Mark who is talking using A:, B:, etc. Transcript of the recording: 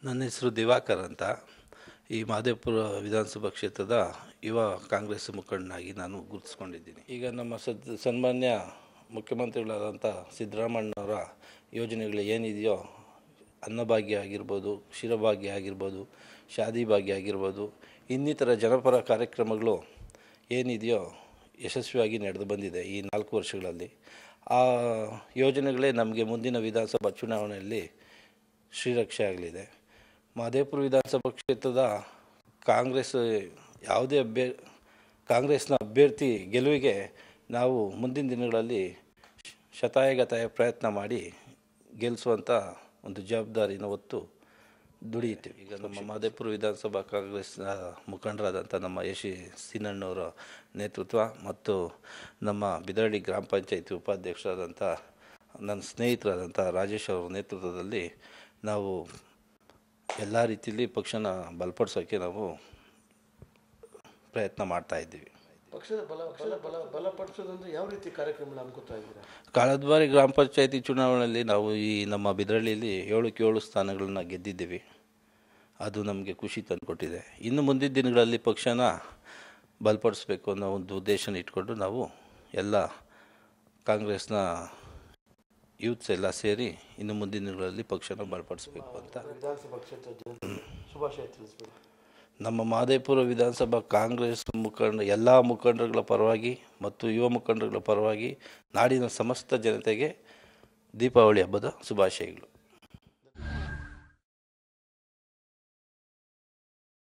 A: ನನ್ನ ಹೆಸರು ದಿವಾಕರ್ ಅಂತ. ಈ ಮಹದೇವಪುರ ವಿಧಾನಸಭಾ ಕ್ಷೇತ್ರದ ಯುವ ಕಾಂಗ್ರೆಸ್ ಮುಖಂಡನಾಗಿ ನಾನು ಗುರುತಿಸ್ಕೊಂಡಿದ್ದೀನಿ. ಈಗ ನಮ್ಮ ಸನ್ಮಾನ್ಯ ಮುಖ್ಯಮಂತ್ರಿಗಳಾದಂಥ ಸಿದ್ದರಾಮಣ್ಣವರ ಯೋಜನೆಗಳು ಏನಿದೆಯೋ, ಅನ್ನಭಾಗ್ಯ ಆಗಿರ್ಬೋದು, ಕ್ಷೀರಭಾಗ್ಯ ಆಗಿರ್ಬೋದು, ಶಾದಿ ಭಾಗ್ಯ ಆಗಿರ್ಬೋದು, ಇನ್ನಿತರ ಜನಪರ ಕಾರ್ಯಕ್ರಮಗಳು ಏನಿದೆಯೋ ಯಶಸ್ವಿಯಾಗಿ ನಡೆದು ಬಂದಿದೆ ಈ 4 ವರ್ಷಗಳಲ್ಲಿ. ಆ ಯೋಜನೆಗಳೇ ನಮಗೆ ಮುಂದಿನ ವಿಧಾನಸಭಾ ಚುನಾವಣೆಯಲ್ಲಿ ಶ್ರೀರಕ್ಷೆ ಆಗಲಿದೆ. ಮಹದೇವಪುರ ವಿಧಾನಸಭಾ ಕ್ಷೇತ್ರದ ಕಾಂಗ್ರೆಸ್ನ ಅಭ್ಯರ್ಥಿ ಗೆಲುವಿಗೆ ನಾವು ಮುಂದಿನ ದಿನಗಳಲ್ಲಿ ಶತಾಯಗತಾಯ ಪ್ರಯತ್ನ ಮಾಡಿ ಗೆಲ್ಲಿಸುವಂಥ ಒಂದು ಜವಾಬ್ದಾರಿನ ಹೊತ್ತು ದುಡಿಯುತ್ತೀವಿ. ಈಗ ನಮ್ಮ ಮಹದೇವಪುರ ವಿಧಾನಸಭಾ ಕಾಂಗ್ರೆಸ್ನ ಮುಖಂಡರಾದಂಥ ನಮ್ಮ ಸೀನಣ್ಣವರ ನೇತೃತ್ವ ಮತ್ತು ನಮ್ಮ ಬಿದರಳ್ಳಿ ಗ್ರಾಮ ಪಂಚಾಯತಿ ಉಪಾಧ್ಯಕ್ಷರಾದಂಥ ನನ್ನ ಸ್ನೇಹಿತರಾದಂಥ ರಾಜೇಶ್ ಅವರ ನೇತೃತ್ವದಲ್ಲಿ ನಾವು ಎಲ್ಲ ರೀತಿಯಲ್ಲಿ ಪಕ್ಷನ ಬಲಪಡಿಸೋಕ್ಕೆ ನಾವು ಪ್ರಯತ್ನ ಮಾಡ್ತಾಯಿದ್ದೀವಿ.
B: ಪಕ್ಷದ ಬಲಪಡಿಸೋದಂದ್ರೆ ಯಾವ ರೀತಿ ಕಾರ್ಯಕ್ರಮಗಳು ಅನ್ಕೋತಾ ಇದ್ದೀರಾ?
A: ಕಳೆದ ಬಾರಿ ಗ್ರಾಮ ಪಂಚಾಯತಿ ಚುನಾವಣೆಯಲ್ಲಿ ನಾವು ಈ ನಮ್ಮ ಬಿದರಳ್ಳಿಯಲ್ಲಿ 7ಕ್ಕೆ 7 ಸ್ಥಾನಗಳನ್ನ ಗೆದ್ದಿದ್ದೀವಿ. ಅದು ನಮಗೆ ಖುಷಿ ತಂದುಕೊಟ್ಟಿದೆ. ಇನ್ನು ಮುಂದಿನ ದಿನಗಳಲ್ಲಿ ಪಕ್ಷನ ಬಲಪಡಿಸಬೇಕು ಅನ್ನೋ ಒಂದು ಉದ್ದೇಶನ ಇಟ್ಕೊಂಡು ನಾವು ಎಲ್ಲ ಕಾಂಗ್ರೆಸ್ನ ಯೂತ್ಸ್ ಎಲ್ಲ ಸೇರಿ ಇನ್ನು ಮುಂದಿನ ದಿನಗಳಲ್ಲಿ ಪಕ್ಷನ ಬಲಪಡಿಸಬೇಕು ಅಂತ.
B: ವಿಧಾನಸಭಾ ಕ್ಷೇತ್ರದ ಶುಭಾಶಯ ತಿಳಿಸ್ಬಿಡಿ.
A: ನಮ್ಮ ಮಹದೇವಪುರ ವಿಧಾನಸಭಾ ಕಾಂಗ್ರೆಸ್ ಎಲ್ಲ ಮುಖಂಡರುಗಳ ಪರವಾಗಿ ಮತ್ತು ಯುವ ಮುಖಂಡರುಗಳ ಪರವಾಗಿ ನಾಡಿನ ಸಮಸ್ತ ಜನತೆಗೆ ದೀಪಾವಳಿ ಹಬ್ಬದ ಶುಭಾಶಯಗಳು.